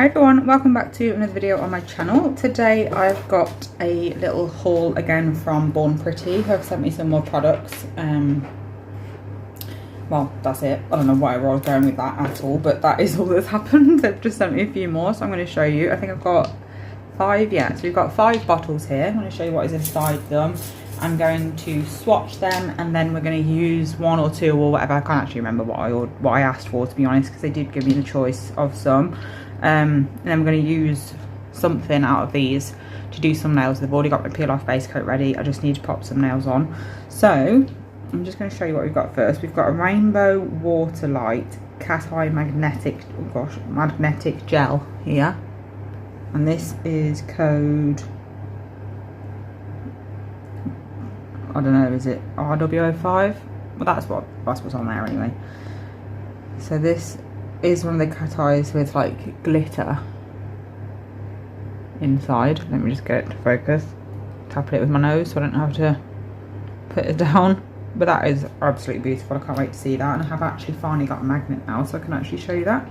everyone, welcome back to another video on my channel. Today I've got a little haul again from Bornpretty, who have sent me some more products. Well, that's it. I don't know why I was going with that at all, but that is all that's happened. They've just sent me a few more, so I'm going to show you. I think I've got 5, yeah, so we've got 5 bottles here. I'm going to show you what is inside them. I'm going to swatch them, and then we're going to use 1 or 2 or whatever. I can't actually remember what I asked for, to be honest, because they did give me the choice of some. And then we're going to use something out of these to do some nails. They've already got my peel off base coat ready. I just need to pop some nails on. So I'm just going to show you what we've got first. We've got a rainbow water light cat eye magnetic, oh gosh, magnetic gel here, and this is code, I don't know, is it RW05? Well, that's what's on there anyway. So this is one of the cat eyes with like glitter inside. Let me just get it to focus. Tapping it with my nose so I don't have to put it down. But that is absolutely beautiful. I can't wait to see that. And I have actually finally got a magnet now, so I can actually show you that.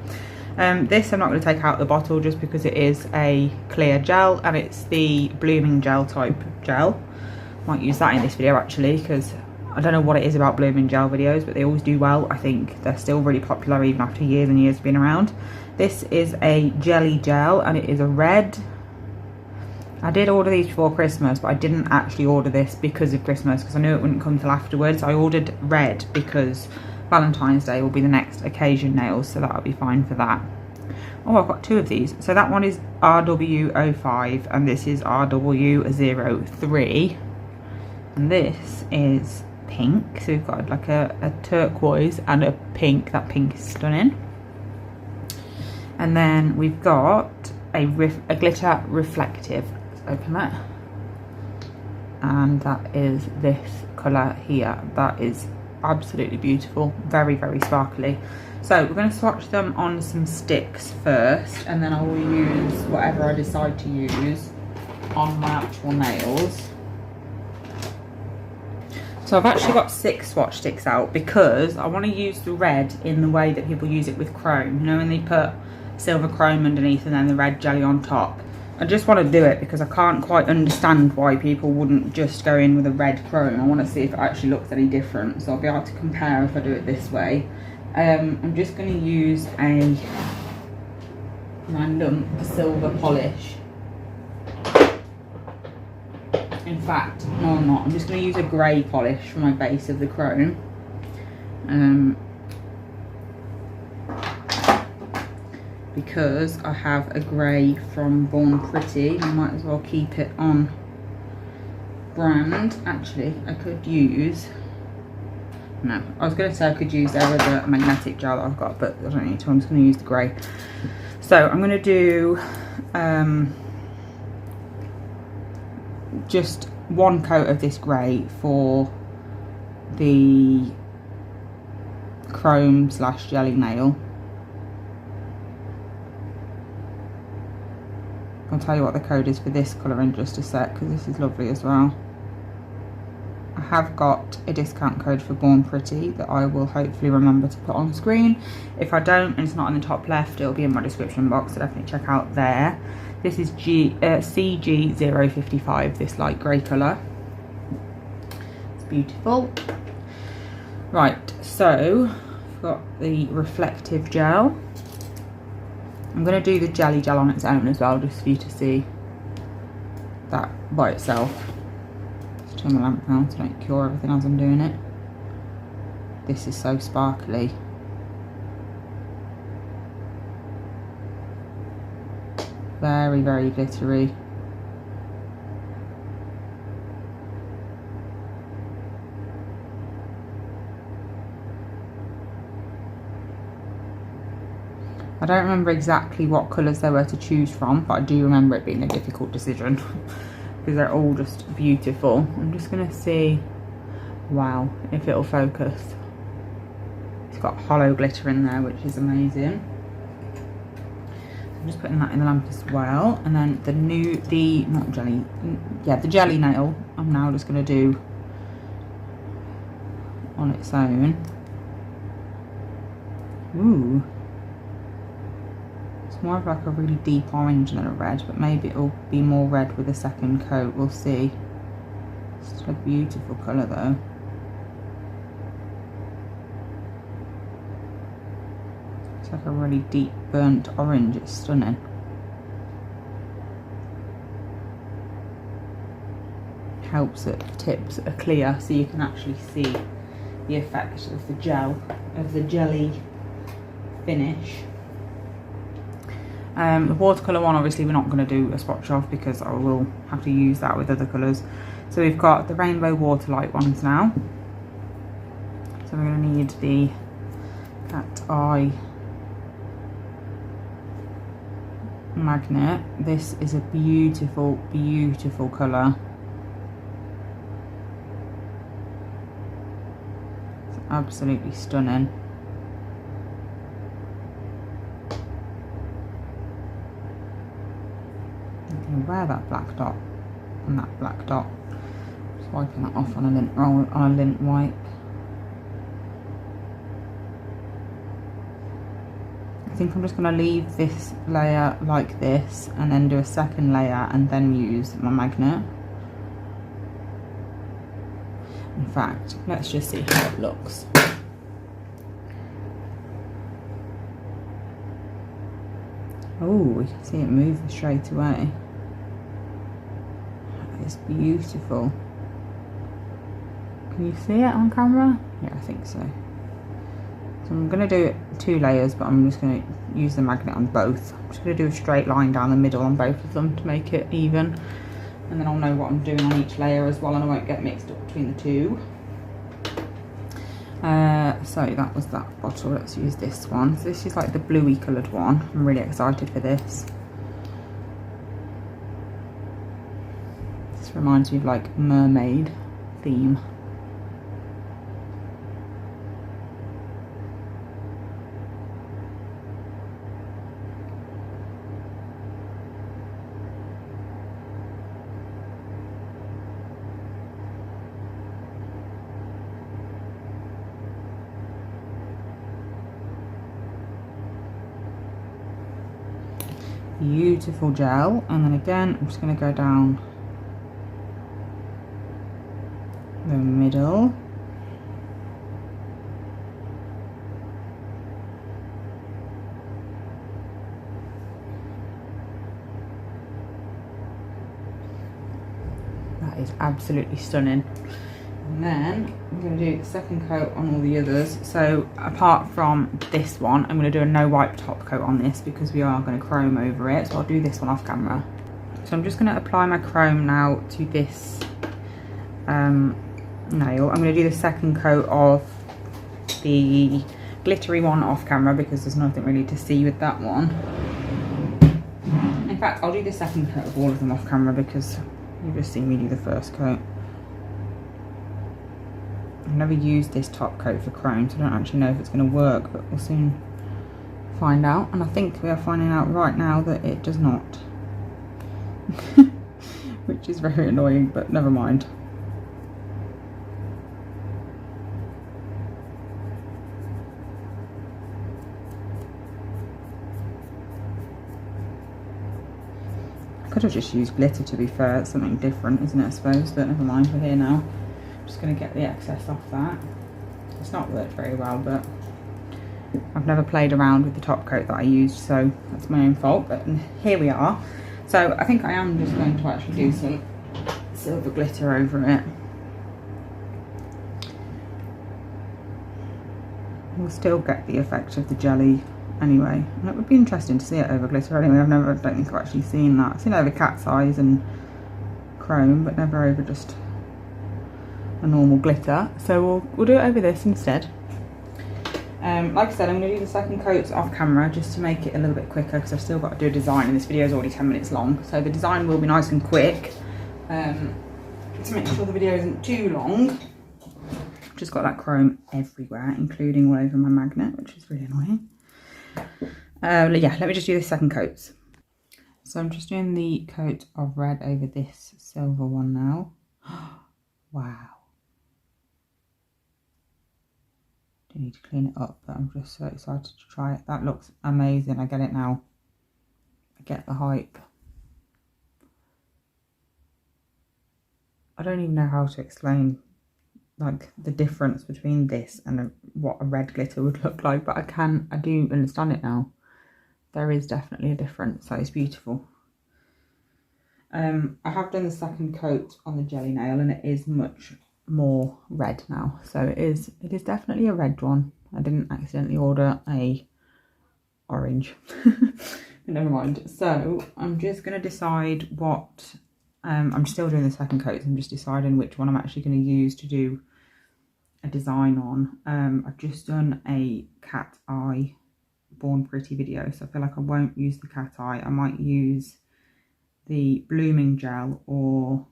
This I'm not going to take out the bottle just because it is a clear gel, and it's the blooming gel type gel. Might use that in this video actually, because I don't know what it is about blooming gel videos, but they always do well. I think they're still really popular even after years and years of being around. This is a jelly gel, and it is a red. I did order these before Christmas, but I didn't actually order this because of Christmas, because I knew it wouldn't come till afterwards. I ordered red because Valentine's Day will be the next occasion nails, so that'll be fine for that. Oh, I've got 2 of these. So that one is RW05 and this is RW03. And this is pink. So we've got like a turquoise and a pink. That pink is stunning. And then we've got a glitter reflective. Let's open that. And that is this colour here. That is absolutely beautiful. Very, very sparkly. So we're going to swatch them on some sticks first, and then I will use whatever I decide to use on my actual nails. So I've actually got 6 swatch sticks out because I want to use the red in the way that people use it with chrome. You know, when they put silver chrome underneath and then the red jelly on top. I just want to do it because I can't quite understand why people wouldn't just go in with a red chrome. I want to see if it actually looks any different, so I'll be able to compare if I do it this way. I'm just going to use a random silver polish. In fact, no I'm not. I'm just going to use a grey polish for my base of the chrome. Because I have a grey from Bornpretty, I might as well keep it on brand. Actually, I could use, no, I was going to say I could use their other magnetic gel that I've got, but I don't need to. I'm just going to use the grey. So I'm going to do just 1 coat of this grey for the chrome / jelly nail. I'll tell you what the code is for this colour in just a sec, because this is lovely as well. I have got a discount code for Bornpretty that I will hopefully remember to put on screen. If I don't and it's not in the top left, it'll be in my description box, so definitely check out there. This is CG055, this light grey colour. It's beautiful. Right, so I've got the reflective gel. I'm going to do the jelly gel on its own as well, just for you to see that by itself. Just turn the lamp down to don't cure everything as I'm doing it. This is so sparkly. Very, very glittery. I don't remember exactly what colours there were to choose from, but I do remember it being a difficult decision because they're all just beautiful. I'm just going to see, wow, if it'll focus. It's got hollow glitter in there, which is amazing. I'm just putting that in the lamp as well. And then the jelly nail, I'm now just going to do on its own. Ooh. It's more of like a really deep orange than a red, but maybe it'll be more red with a second coat, we'll see. It's still a beautiful colour though. It's like a really deep burnt orange, it's stunning. Helps that the tips are clear so you can actually see the effect of the gel, of the jelly finish. The watercolour one, obviously we're not going to do a swatch of because I will have to use that with other colours. So we've got the rainbow waterlight ones now. So we're going to need the cat eye magnet. This is a beautiful, beautiful colour. It's absolutely stunning. Wear that black dot and that black dot. Just wiping that off on a lint roll, on a lint wipe. I think I'm just going to leave this layer like this and then do a second layer and then use my magnet. In fact, let's just see how it looks. Oh, we can see it move straight away. It's beautiful. Can you see it on camera? Yeah, I think so. So I'm going to do 2 layers, but I'm just going to use the magnet on both. I'm just going to do a straight line down the middle on both of them to make it even. And then I'll know what I'm doing on each layer as well, and I won't get mixed up between the two. So that was that bottle. Let's use this one. So this is like the bluey coloured one. I'm really excited for this. This reminds me of like mermaid theme. Beautiful gel, and then again I'm just going to go down the middle. That is absolutely stunning. And then I'm going to do the second coat on all the others. So apart from this one, I'm going to do a no wipe top coat on this because we are going to chrome over it. So I'll do this one off camera. So I'm just going to apply my chrome now to this nail. I'm going to do the second coat of the glittery one off camera because there's nothing really to see with that one. In fact, I'll do the second coat of all of them off camera because you've just seen me do the first coat. I've never used this top coat for chrome, so I don't actually know if it's going to work, but we'll soon find out. And I think we are finding out right now that it does not. Which is very annoying, but never mind. I could have just used glitter, to be fair. It's something different, isn't it, I suppose, but never mind, we're here now. Just going to get the excess off that. It's not worked very well, but I've never played around with the top coat that I used, so that's my own fault, but here we are. So I think I am just going to actually do some silver glitter over it. We'll still get the effect of the jelly anyway, and it would be interesting to see it over glitter anyway. I don't think I've actually seen that. I've seen it over cat's eyes and chrome, but never over just a normal glitter. So we'll do it over this instead. Like I said, I'm going to do the second coats off camera just to make it a little bit quicker because I've still got to do a design, and this video is already 10 minutes long, so the design will be nice and quick to make sure the video isn't too long. Just got that chrome everywhere, including all over my magnet, which is really annoying. Yeah, let me just do the second coats. So I'm just doing the coat of red over this silver one now. Wow. Do need to clean it up, but I'm just so excited to try it. That looks amazing. I get it now. get the hype. I don't even know how to explain like the difference between this and what a red glitter would look like, but I do understand it now. There is definitely a difference, so it's beautiful. I have done the second coat on the jelly nail and it is much more red now, so it is definitely a red one. I didn't accidentally order a orange. Never mind. So I'm just going to decide what I'm still doing the second coat. I'm just deciding which one I'm actually going to use to do a design on. I've just done a cat eye Bornpretty video, so I feel like I won't use the cat eye. I might use the blooming gel or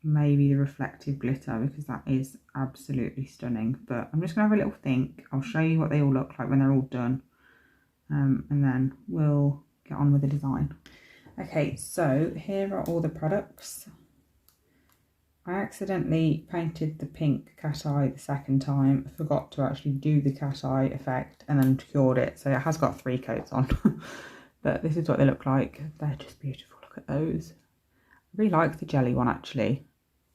maybe the reflective glitter, because that is absolutely stunning. But I'm just gonna have a little think. I'll show you what they all look like when they're all done, and then we'll get on with the design. Okay, so here are all the products. I accidentally painted the pink cat eye the second time. I forgot to actually do the cat eye effect and then cured it, so it has got 3 coats on. But this is what they look like. They're just beautiful. Look at those. I really like the jelly one actually,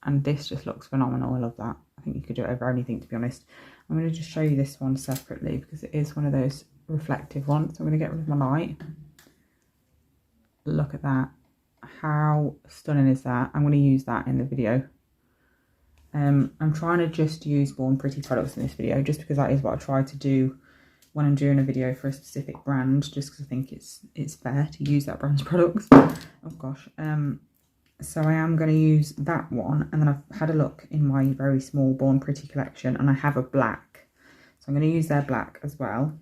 and this just looks phenomenal. I love that. I think you could do it over anything, to be honest. I'm going to just show you this one separately because it is one of those reflective ones. So I'm going to get rid of my light. Look at that. How stunning is that? I'm going to use that in the video. I'm trying to just use Bornpretty products in this video, just because that is what I try to do when I'm doing a video for a specific brand, just because I think it's fair to use that brand's products. Oh gosh. So I am going to use that one, and then I've had a look in my very small Bornpretty collection and I have a black, so I'm going to use their black as well.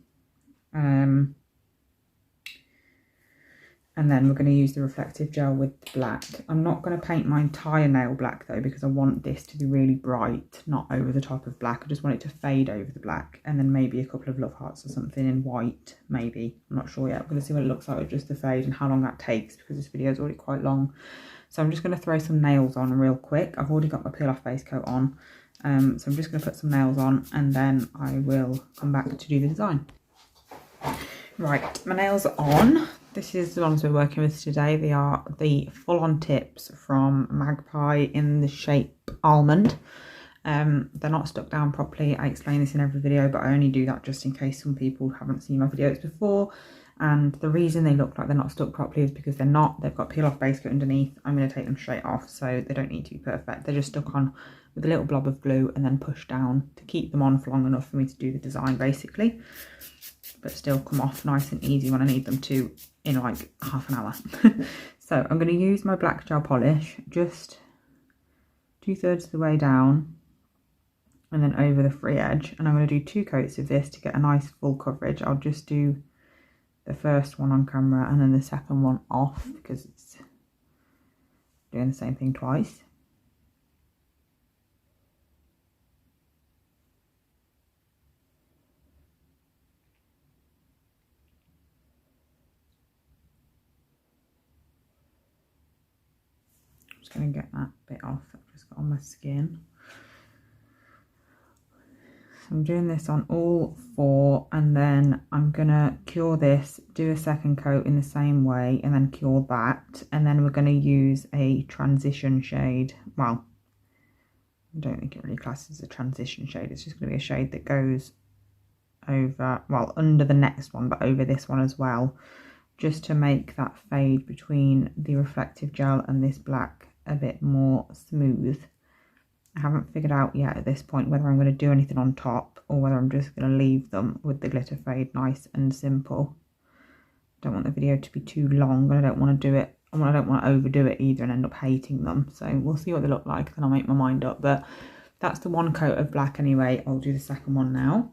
And then we're going to use the reflective gel with the black. I'm not going to paint my entire nail black though, because I want this to be really bright, not over the top of black. I just want it to fade over the black, and then maybe a couple of love hearts or something in white, maybe. I'm not sure yet. I'm going to see what it looks like with just the fade and how long that takes, because this video is already quite long. So I'm just going to throw some nails on real quick. I've already got my peel off base coat on. So I'm just going to put some nails on and then I will come back to do the design. Right, my nails are on. This is the ones we're working with today. They are the full-on tips from Magpie in the shape almond. They're not stuck down properly. I explain this in every video, but I only do that just in case some people haven't seen my videos before. And the reason they look like they're not stuck properly is because they're not. They've got peel off base coat underneath. I'm going to take them straight off, so they don't need to be perfect. They're just stuck on with a little blob of glue and then pushed down to keep them on for long enough for me to do the design, basically. But still come off nice and easy when I need them to in like half an hour. So I'm going to use my black gel polish just 2/3 of the way down and then over the free edge, and I'm going to do 2 coats of this to get a nice full coverage. I'll just do the first one on camera and then the second one off because it's doing the same thing twice. I'm just going to get that bit off that I've just got on my skin. So I'm doing this on all 4, and then I'm going to cure this, do a second coat in the same way, and then cure that. And then we're going to use a transition shade. Well, I don't think it really classes as a transition shade. It's just going to be a shade that goes over, well, under the next one, but over this one as well, just to make that fade between the reflective gel and this black a bit more smooth. I haven't figured out yet at this point whether I'm going to do anything on top or whether I'm just going to leave them with the glitter fade nice and simple. I don't want the video to be too long, and I don't want to do it, and I don't want to overdo it either and end up hating them. So we'll see what they look like, then I'll make my mind up. But that's the 1 coat of black anyway. I'll do the second one now.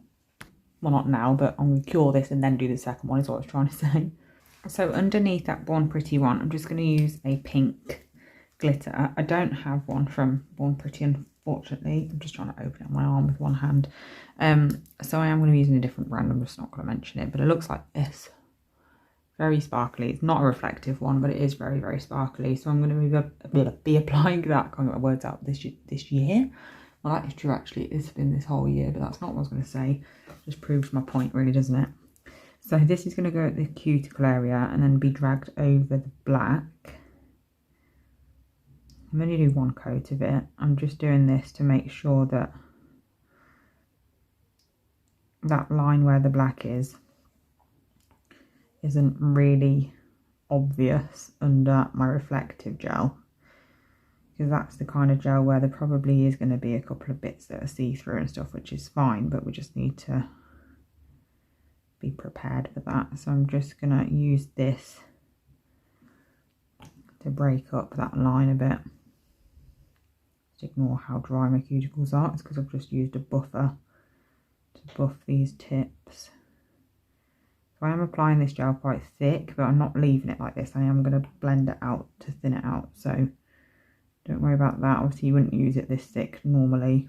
Well, not now, but I'm going to cure this and then do the second one is what I was trying to say. So underneath that Bornpretty one, I'm just going to use a pink glitter. I don't have one from Bornpretty, unfortunately. I'm just trying to open it on my arm with one hand. So I am going to be using a different brand. I'm just not going to mention it, but it looks like this. Very sparkly. It's not a reflective one, but it is very, very sparkly. So I'm going to be applying that. I can't get my words out this year. Well, that is true actually. It's been this whole year, but that's not what I was going to say. Just proves my point really, doesn't it? So this is going to go at the cuticle area and then be dragged over the black. I'm only do one coat of it. I'm just doing this to make sure that that line where the black is isn't really obvious under my reflective gel, because that's the kind of gel where there probably is going to be a couple of bits that are see-through and stuff, which is fine, but we just need to be prepared for that. So I'm just going to use this to break up that line a bit. Just ignore how dry my cuticles are. It's because I've just used a buffer to buff these tips. So I am applying this gel quite thick, but I'm not leaving it like this. I am going to blend it out to thin it out, so don't worry about that. Obviously you wouldn't use it this thick normally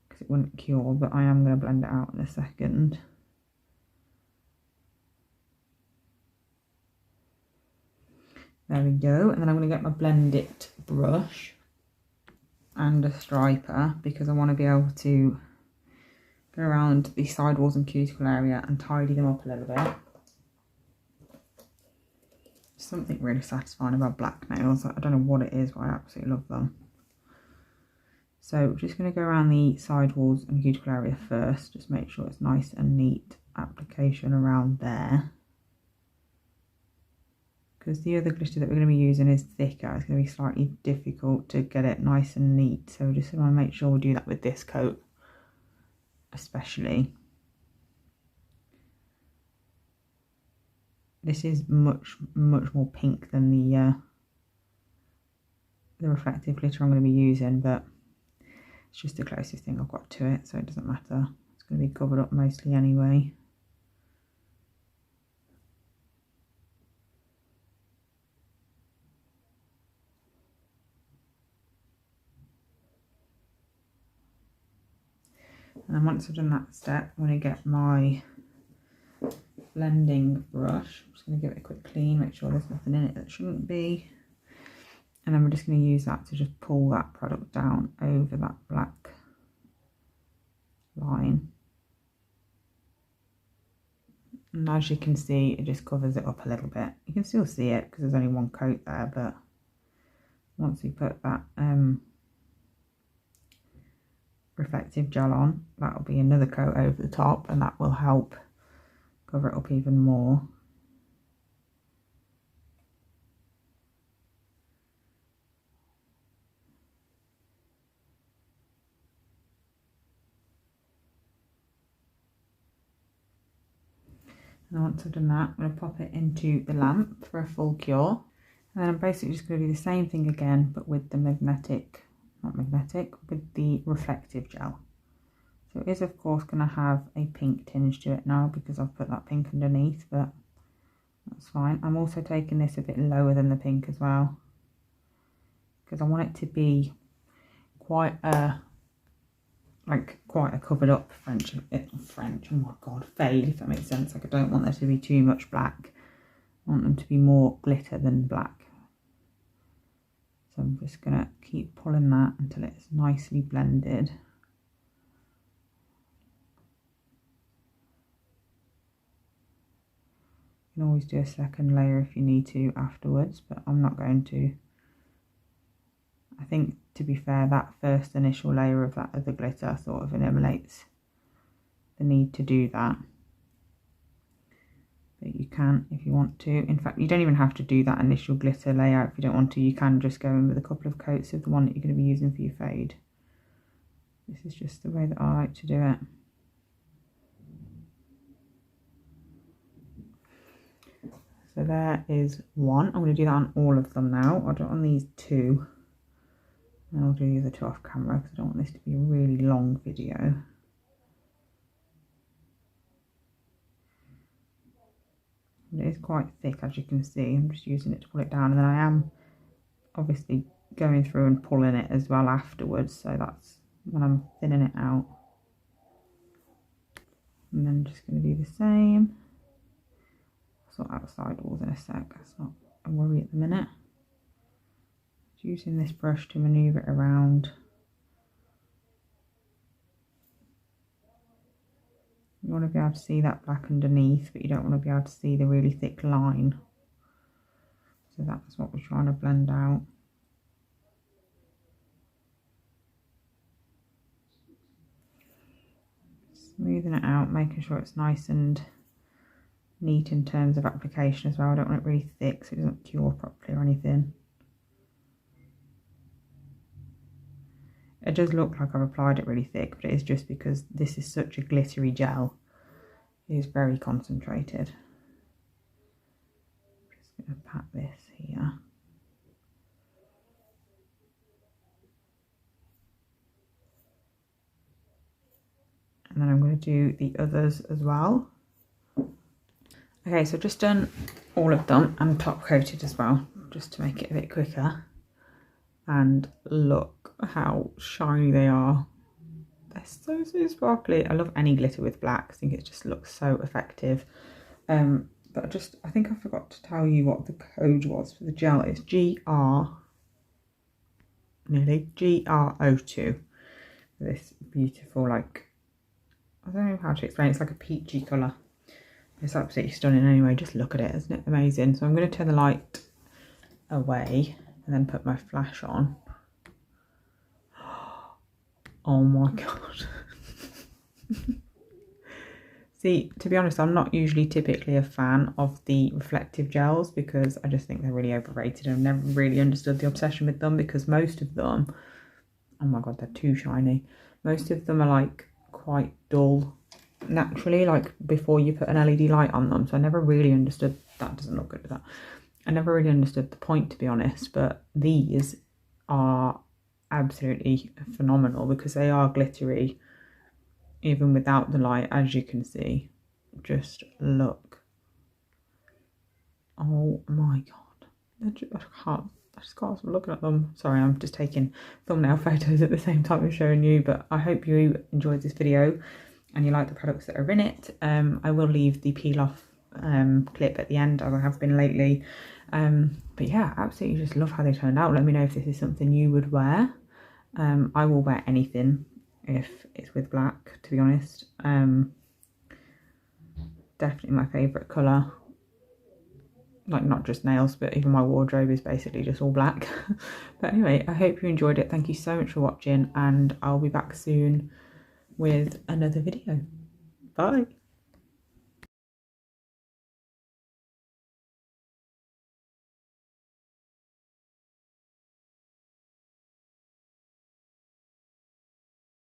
because it wouldn't cure, but I am going to blend it out in a second. There we go. And then I'm going to get my Blend It brush and a striper, because I want to be able to go around the sidewalls and cuticle area and tidy them up a little bit. Something really satisfying about black nails. I don't know what it is, but I absolutely love them. So we're just going to go around the sidewalls and cuticle area first. Just make sure it's nice and neat application around there, because the other glitter that we're going to be using is thicker. It's going to be slightly difficult to get it nice and neat, so we just want to make sure we do that with this coat especially. This is much more pink than the reflective glitter I'm going to be using, but it's just the closest thing I've got to it, so it doesn't matter. It's going to be covered up mostly anyway. And then once I've done that step, I'm going to get my blending brush. I'm just going to give it a quick clean, make sure there's nothing in it that shouldn't be. And then we're just going to use that to just pull that product down over that black line. And as you can see, it just covers it up a little bit. You can still see it because there's only one coat there, but once we put that reflective gel on, that'll be another coat over the top, and that will help cover it up even more. And once I've done that, I'm going to pop it into the lamp for a full cure. And then I'm basically just going to do the same thing again, but with the with the reflective gel. So it is of course going to have a pink tinge to it now because I've put that pink underneath, but that's fine. I'm also taking this a bit lower than the pink as well, because I want it to be quite a covered up French, oh my god, fade, if that makes sense. Like, I don't want there to be too much black. I want them to be more glitter than black. So I'm just going to keep pulling that until it's nicely blended. You can always do a second layer if you need to afterwards, but I'm not going to. I think, to be fair, that first initial layer of that other glitter sort of eliminates the need to do that. But you can if you want to. In fact, you don't even have to do that initial glitter layer if you don't want to. You can just go in with a couple of coats of the one that you're going to be using for your fade. This is just the way that I like to do it. So there is one. I'm going to do that on all of them now. I'll do it on these two. And I'll do the other two off camera because I don't want this to be a really long video. And it is quite thick, as you can see. I'm just using it to pull it down, and then I am obviously going through and pulling it as well afterwards, so that's when I'm thinning it out. And then just going to do the same. I'll sort out the sidewalls in a sec, that's not a worry at the minute. Just using this brush to manoeuvre it around. You want to be able to see that black underneath, but you don't want to be able to see the really thick line. So that's what we're trying to blend out. Smoothing it out, making sure it's nice and neat in terms of application as well. I don't want it really thick so it doesn't cure properly or anything. It does look like I've applied it really thick, but it is just because this is such a glittery gel. It is very concentrated. I'm just going to pat this here. And then I'm going to do the others as well. Okay, so I've just done all of them and top coated as well, just to make it a bit quicker. And look how shiny they are. They're so, so sparkly. I love any glitter with black. I think it just looks so effective. But I think I forgot to tell you what the code was for the gel. It's GR02. This beautiful, like, I don't know how to explain it. It's like a peachy colour. It's absolutely stunning anyway. Just look at it. Isn't it amazing? So I'm going to turn the light away and then put my flash on. Oh my god. See, to be honest, I'm not usually typically a fan of the reflective gels because I just think they're really overrated. I've never really understood the obsession with them because most of them, oh my god, they're too shiny. Most of them are like quite dull naturally, like before you put an LED light on them. So I never really understood, that doesn't look good with that. I never really understood the point, to be honest, but these are absolutely phenomenal because they are glittery even without the light, as you can see. Just look. Oh my god. I just can't stop looking at them. Sorry, I'm just taking thumbnail photos at the same time as showing you, but I hope you enjoyed this video and you like the products that are in it. I will leave the peel off clip at the end, as I have been lately. But yeah, absolutely just love how they turned out. Let me know if this is something you would wear. I will wear anything if it's with black, to be honest. Definitely my favourite colour. Like, not just nails, but even my wardrobe is basically just all black. But anyway, I hope you enjoyed it. Thank you so much for watching, and I'll be back soon with another video. Bye.